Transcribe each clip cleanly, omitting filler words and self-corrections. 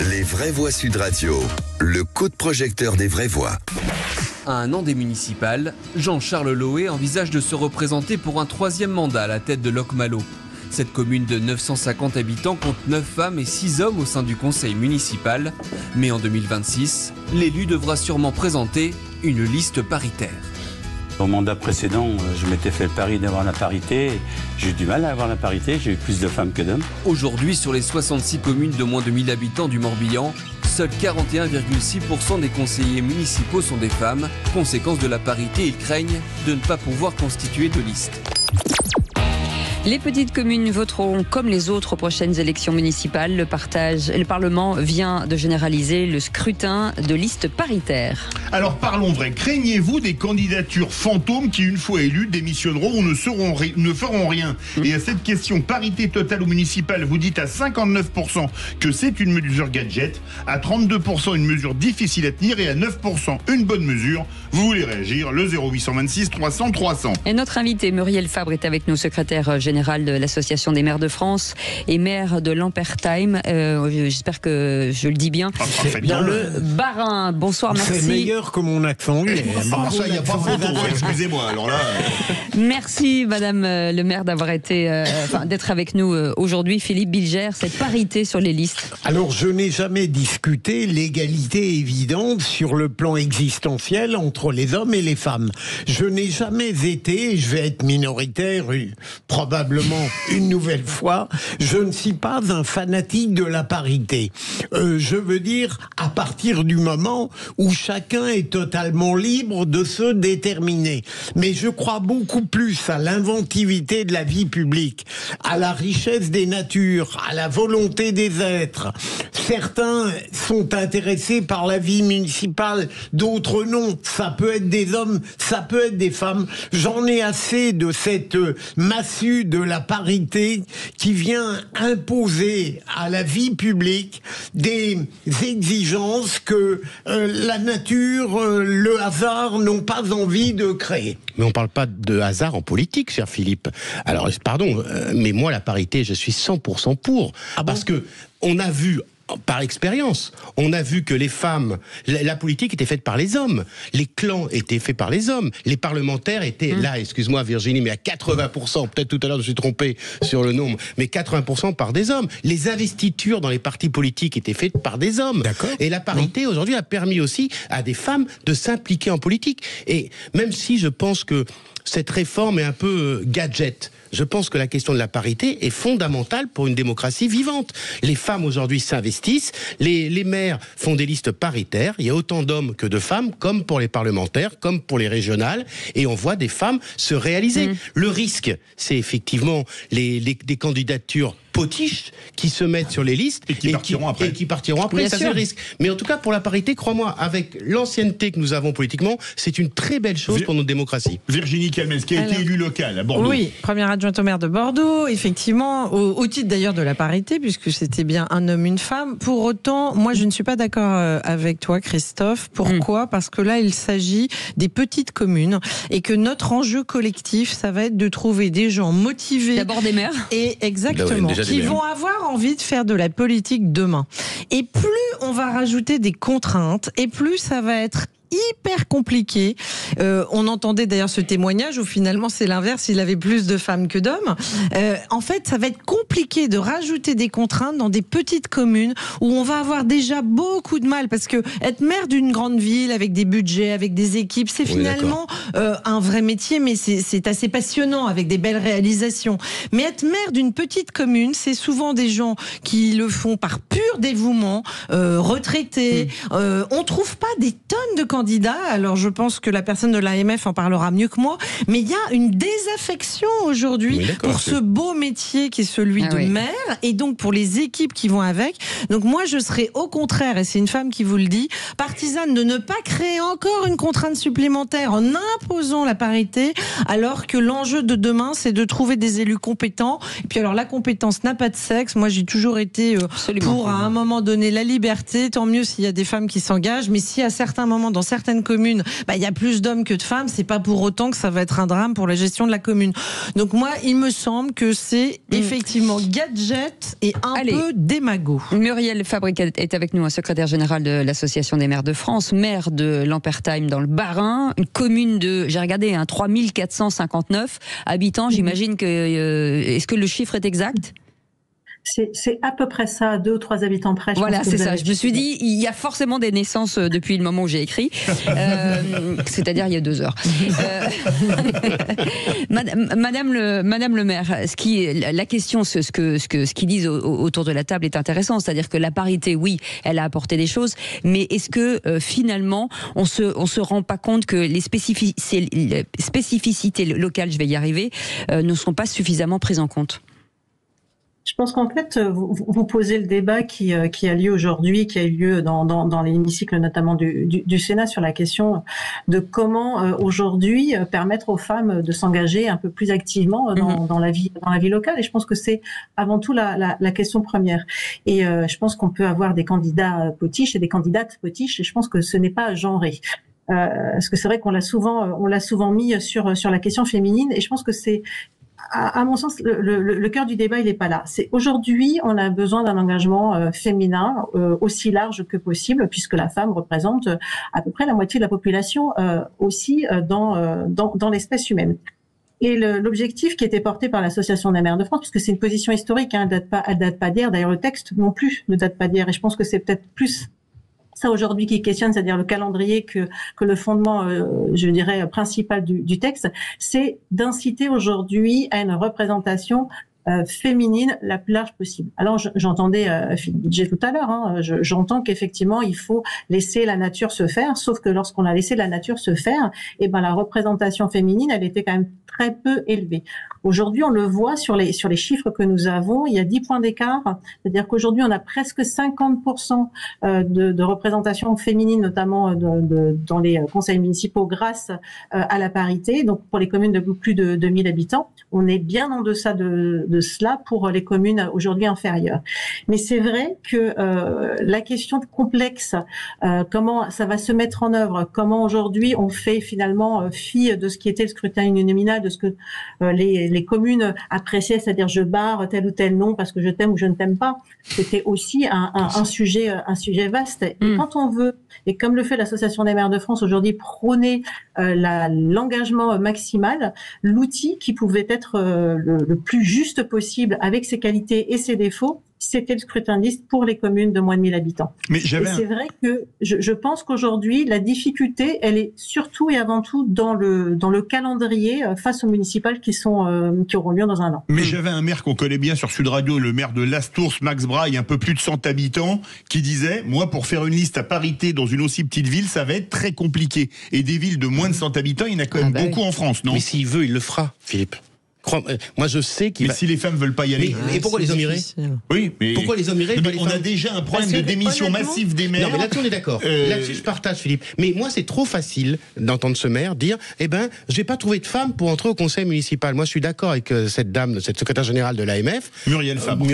Les vraies voix Sud Radio, le coup de projecteur des vraies voix. À un an des municipales, Jean-Charles Loé envisage de se représenter pour un 3e mandat à la tête de Locmalo. Cette commune de 950 habitants compte 9 femmes et 6 hommes au sein du conseil municipal. Mais en 2026, l'élu devra sûrement présenter une liste paritaire. Au mandat précédent, je m'étais fait le pari d'avoir la parité. J'ai eu du mal à avoir la parité, j'ai eu plus de femmes que d'hommes. Aujourd'hui, sur les 66 communes de moins de 1000 habitants du Morbihan, seuls 41,6% des conseillers municipaux sont des femmes. Conséquence de la parité, ils craignent de ne pas pouvoir constituer de liste. Les petites communes voteront comme les autres aux prochaines élections municipales. Le Parlement vient de généraliser le scrutin de listes paritaires. Alors parlons vrai, craignez-vous des candidatures fantômes qui, une fois élues, démissionneront ou ne feront rien? Et à cette question, parité totale ou municipale, vous dites à 59% que c'est une mesure gadget, à 32% une mesure difficile à tenir et à 9% une bonne mesure. Vous voulez réagir? Le 0826 300 300. Et notre invité Muriel Fabre est avec nous, secrétaire général de l'Association des maires de France et maire de Lampertheim. J'espère que je le dis bien. Dans le Bas-Rhin. Bonsoir, merci. C'est meilleur que mon accent. Ça, il n'y a pas photo, excusez-moi. Alors là. Merci, madame le maire, d'avoir été, d'être avec nous aujourd'hui. Philippe Bilger, cette parité sur les listes. Alors, je n'ai jamais discuté l'égalité évidente sur le plan existentiel entre les hommes et les femmes. Je n'ai jamais été, je vais être minoritaire, probablement une nouvelle fois, je ne suis pas un fanatique de la parité. Je veux dire, à partir du moment où chacun est totalement libre de se déterminer. Mais je crois beaucoup plus à l'inventivité de la vie publique, à la richesse des natures, à la volonté des êtres. Certains sont intéressés par la vie municipale, d'autres non. Ça peut être des hommes, ça peut être des femmes. J'en ai assez de cette massue de la parité qui vient imposer à la vie publique des exigences que la nature, le hasard n'ont pas envie de créer. Mais on ne parle pas de hasard en politique, cher Philippe. Alors, pardon, mais moi, la parité, je suis 100% pour. Parce que on a vu, par expérience, on a vu que les femmes, la politique était faite par les hommes, les clans étaient faits par les hommes, les parlementaires étaient là, excuse-moi Virginie, mais à 80%, peut-être tout à l'heure je me suis trompé sur le nombre, mais 80% par des hommes. Les investitures dans les partis politiques étaient faites par des hommes. Et la parité aujourd'hui a permis aussi à des femmes de s'impliquer en politique. Et même si je pense que cette réforme est un peu gadget, je pense que la question de la parité est fondamentale pour une démocratie vivante. Les femmes aujourd'hui s'investissent, les maires font des listes paritaires, il y a autant d'hommes que de femmes, comme pour les parlementaires, comme pour les régionales, et on voit des femmes se réaliser. Le risque, c'est effectivement des candidatures potiches qui se mettent sur les listes et qui partiront après. Ça, c'est le risque. Mais en tout cas, pour la parité, crois-moi, avec l'ancienneté que nous avons politiquement, c'est une très belle chose pour notre démocratie. Virginie Calmès, qui a été élue locale à Bordeaux. Oui, première adjointe au maire de Bordeaux, effectivement, au titre d'ailleurs de la parité, puisque c'était bien un homme, une femme. Pour autant, moi, je ne suis pas d'accord avec toi, Christophe. Pourquoi ? Parce que là, il s'agit des petites communes et que notre enjeu collectif, ça va être de trouver des gens motivés. D'abord des maires. Et exactement. Qui vont avoir envie de faire de la politique demain. Et plus on va rajouter des contraintes, et plus ça va être hyper compliqué. On entendait d'ailleurs ce témoignage où finalement c'est l'inverse, il avait plus de femmes que d'hommes. En fait, ça va être compliqué de rajouter des contraintes dans des petites communes où on va avoir déjà beaucoup de mal, parce que être maire d'une grande ville avec des budgets, avec des équipes, c'est finalement un vrai métier, mais c'est assez passionnant avec des belles réalisations. Mais être maire d'une petite commune, c'est souvent des gens qui le font par pur dévouement, retraités. On trouve pas des tonnes de candidats. Alors je pense que la personne de l'AMF en parlera mieux que moi, mais il y a une désaffection aujourd'hui pour ce beau métier qui est celui de maire, et donc pour les équipes qui vont avec. Donc moi je serais au contraire, et c'est une femme qui vous le dit, partisane de ne pas créer encore une contrainte supplémentaire en imposant la parité, alors que l'enjeu de demain c'est de trouver des élus compétents. Et puis alors la compétence n'a pas de sexe. Moi j'ai toujours été pour à un moment donné la liberté, tant mieux s'il y a des femmes qui s'engagent, mais si à certains moments dans certaines communes, il y a plus d'hommes que de femmes, c'est pas pour autant que ça va être un drame pour la gestion de la commune. Donc moi, il me semble que c'est effectivement gadget et un peu démago. Muriel Fabric est avec nous, secrétaire général de l'Association des maires de France, maire de Lampertheim dans le Bas-Rhin, une commune de, j'ai regardé, 3459 habitants. J'imagine que, est-ce que le chiffre est exact ? C'est à peu près ça, 2 ou 3 habitants près. Voilà, c'est ça. Je me suis dit, il y a forcément des naissances depuis le moment où j'ai écrit, c'est-à-dire il y a 2 heures. Madame le maire, la question, ce qu'ils disent autour de la table est intéressant, c'est-à-dire que la parité, oui, elle a apporté des choses, mais est-ce que finalement, on se rend pas compte que les spécificités locales, je vais y arriver, ne sont pas suffisamment prises en compte? Je pense qu'en fait, vous posez le débat qui a lieu aujourd'hui, qui a eu lieu dans l'hémicycle notamment du Sénat sur la question de comment aujourd'hui permettre aux femmes de s'engager un peu plus activement dans la vie locale. Et je pense que c'est avant tout la question première. Et je pense qu'on peut avoir des candidats potiches et des candidates potiches. Et je pense que ce n'est pas genré. Parce que c'est vrai qu'on l'a souvent mis sur la question féminine. Et je pense que c'est à mon sens, le cœur du débat, il n'est pas là. C'est aujourd'hui, on a besoin d'un engagement féminin aussi large que possible, puisque la femme représente à peu près la moitié de la population aussi dans l'espèce humaine. Et l'objectif qui était porté par l'Association des maires de France, puisque c'est une position historique, elle date pas d'hier. D'ailleurs, le texte non plus ne date pas d'hier. Et je pense que c'est peut-être plus ça aujourd'hui qui questionne, c'est-à-dire le calendrier que le fondement, je dirais, principal du texte, c'est d'inciter aujourd'hui à une représentation féminine la plus large possible. Alors j'entendais Philippe Budget tout à l'heure, j'entends qu'effectivement il faut laisser la nature se faire, sauf que lorsqu'on a laissé la nature se faire, la représentation féminine, elle était quand même très peu élevée. Aujourd'hui, on le voit sur les chiffres que nous avons, il y a 10 points d'écart, c'est-à-dire qu'aujourd'hui on a presque 50% de représentation féminine, notamment dans les conseils municipaux grâce à la parité. Donc pour les communes de plus de 2000 habitants, on est bien en deçà de cela pour les communes aujourd'hui inférieures. Mais c'est vrai que la question complexe, comment ça va se mettre en œuvre, comment aujourd'hui on fait finalement fi de ce qui était le scrutin uninominal, de ce que les communes appréciaient, c'est-à-dire je barre tel ou tel nom parce que je t'aime ou je ne t'aime pas. C'était aussi un sujet vaste. Et quand on veut, et comme le fait l'Association des maires de France aujourd'hui, prôner l'engagement maximal, l'outil qui pouvait être le plus juste possible avec ses qualités et ses défauts, c'était le scrutin de liste pour les communes de moins de 1000 habitants. Mais c'est vrai que je pense qu'aujourd'hui, la difficulté, elle est surtout et avant tout dans le calendrier face aux municipales qui auront lieu dans un an. Mais j'avais un maire qu'on connaît bien sur Sud Radio, le maire de Lastours, Max Braille, un peu plus de 100 habitants, qui disait, moi, pour faire une liste à parité dans une aussi petite ville, ça va être très compliqué. Et des villes de moins de 100 habitants, il y en a quand même beaucoup en France, non? Mais s'il veut, il le fera, Philippe. Moi, je sais qu'il. Mais si les femmes veulent pas y aller. Et pourquoi les hommes iraient? Oui, mais pourquoi les hommes iraient? On a déjà un problème de démission massive des maires. Non, mais là-dessus, on est d'accord. Là-dessus, je partage, Philippe. Mais moi, c'est trop facile d'entendre ce maire dire, je vais pas trouver de femme pour entrer au conseil municipal. Moi, je suis d'accord avec cette dame, cette secrétaire générale de l'AMF, Muriel Fabre,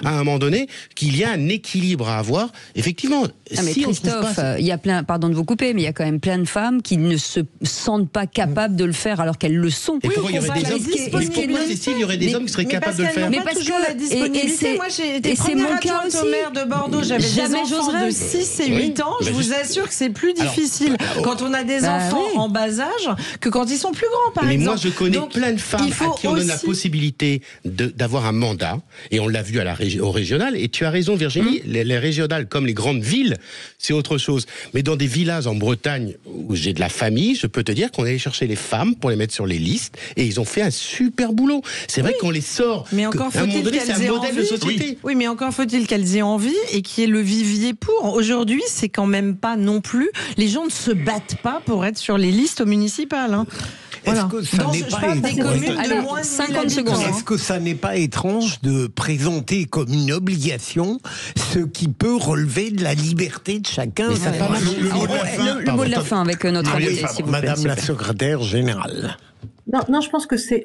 à un moment donné, qu'il y a un équilibre à avoir. Effectivement, mais si Christophe, il y a plein, pardon de vous couper, mais il y a quand même plein de femmes qui ne se sentent pas capables de le faire alors qu'elles le sont. Et pourquoi il y aurait des hommes il y aurait des hommes qui seraient capables de le faire. Mais parce que la disponibilité, moi j'ai été première adjointe au maire de Bordeaux, j'avais des enfants de 6 et 8 ans, je vous assure que c'est plus difficile quand on a des enfants en bas âge que quand ils sont plus grands, par exemple. Mais moi je connais plein de femmes à qui on donne la possibilité d'avoir un mandat, et on l'a vu au régional, et tu as raison Virginie, les régionales comme les grandes villes, c'est autre chose. Mais dans des villages en Bretagne où j'ai de la famille, je peux te dire qu'on allait chercher les femmes pour les mettre sur les listes, et ils ont fait un super boulot. C'est vrai qu'on les sort. Mais encore faut-il qu'elles aient envie. Oui, mais encore faut-il qu'elles aient envie et qu'il y ait le vivier pour. Aujourd'hui, c'est quand même pas non plus. Les gens ne se battent pas pour être sur les listes municipales. Est-ce que ça n'est pas étrange, 50 secondes. Est-ce que ça n'est pas étrange de présenter comme une obligation ce qui peut relever de la liberté de chacun? Le mot de la fin avec notre invité, s'il vous plaît. Madame la secrétaire générale. Non, je pense que c'est.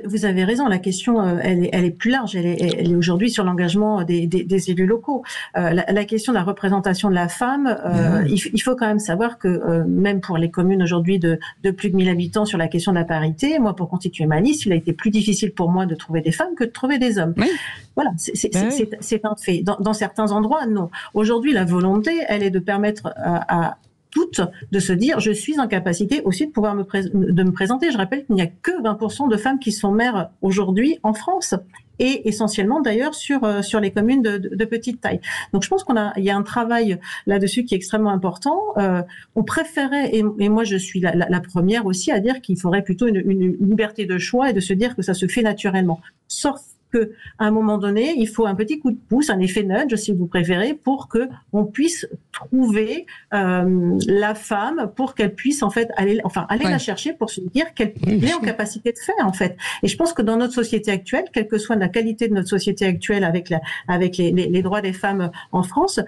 Vous avez raison. La question, elle est plus large. Elle est aujourd'hui sur l'engagement des élus locaux. La question de la représentation de la femme. Il faut quand même savoir que même pour les communes aujourd'hui de plus de 1000 habitants, sur la question de la parité, moi, pour constituer ma liste, il a été plus difficile pour moi de trouver des femmes que de trouver des hommes. Oui. Voilà, c'est un fait. Dans certains endroits, non. Aujourd'hui, la volonté, elle est de permettre à toutes de se dire je suis en capacité aussi de pouvoir me présenter. Je rappelle qu'il n'y a que 20% de femmes qui sont maires aujourd'hui en France, et essentiellement d'ailleurs sur les communes de petite taille. Donc je pense il y a un travail là-dessus qui est extrêmement important. On préférait, et moi je suis la première aussi à dire qu'il faudrait plutôt une liberté de choix et de se dire que ça se fait naturellement. Sauf que à un moment donné, il faut un petit coup de pouce, un effet nudge, si vous préférez, pour que on puisse trouver la femme, pour qu'elle puisse en fait aller la chercher, pour se dire qu'elle est en capacité de faire en fait. Et je pense que dans notre société actuelle, quelle que soit la qualité de notre société actuelle avec les droits des femmes en France,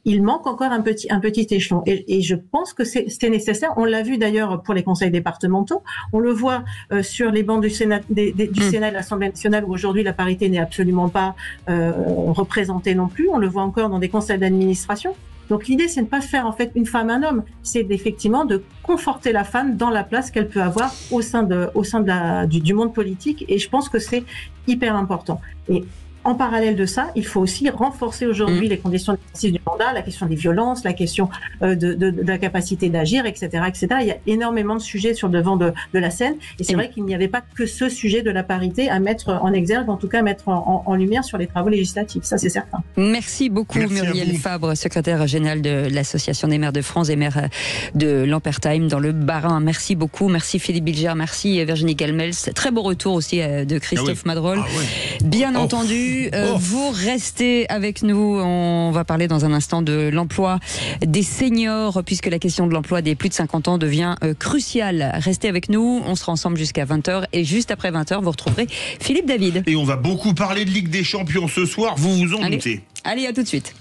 il manque encore un petit échelon. Et je pense que c'est nécessaire. On l'a vu d'ailleurs pour les conseils départementaux. On le voit sur les bancs du Sénat, du Sénat et de l'Assemblée nationale, où aujourd'hui la parité n'est absolument pas représentée non plus. On le voit encore dans des conseils d'administration. Donc l'idée, c'est de ne pas faire en fait une femme un homme. C'est effectivement de conforter la femme dans la place qu'elle peut avoir au sein du monde politique. Et je pense que c'est hyper important. Et en parallèle de ça, il faut aussi renforcer aujourd'hui les conditions d'exercice du mandat, la question des violences, la question de la capacité d'agir, etc., etc. Il y a énormément de sujets sur le devant de la scène, et c'est vrai qu'il n'y avait pas que ce sujet de la parité à mettre en exergue, en tout cas mettre en lumière sur les travaux législatifs, ça c'est certain. Merci beaucoup. Merci Muriel Fabre, secrétaire générale de l'Association des maires de France et maire de Lampertheim dans le Bas-Rhin. Merci beaucoup. Merci Philippe Bilger, merci Virginie Calmels. Très beau retour aussi de Christophe Madrol. Bien entendu. Vous restez avec nous, on va parler dans un instant de l'emploi des seniors, puisque la question de l'emploi des plus de 50 ans devient cruciale. Restez avec nous, on sera ensemble jusqu'à 20h, et juste après 20h, vous retrouverez Philippe David. Et on va beaucoup parler de Ligue des Champions ce soir, vous vous en doutez. Allez, à tout de suite.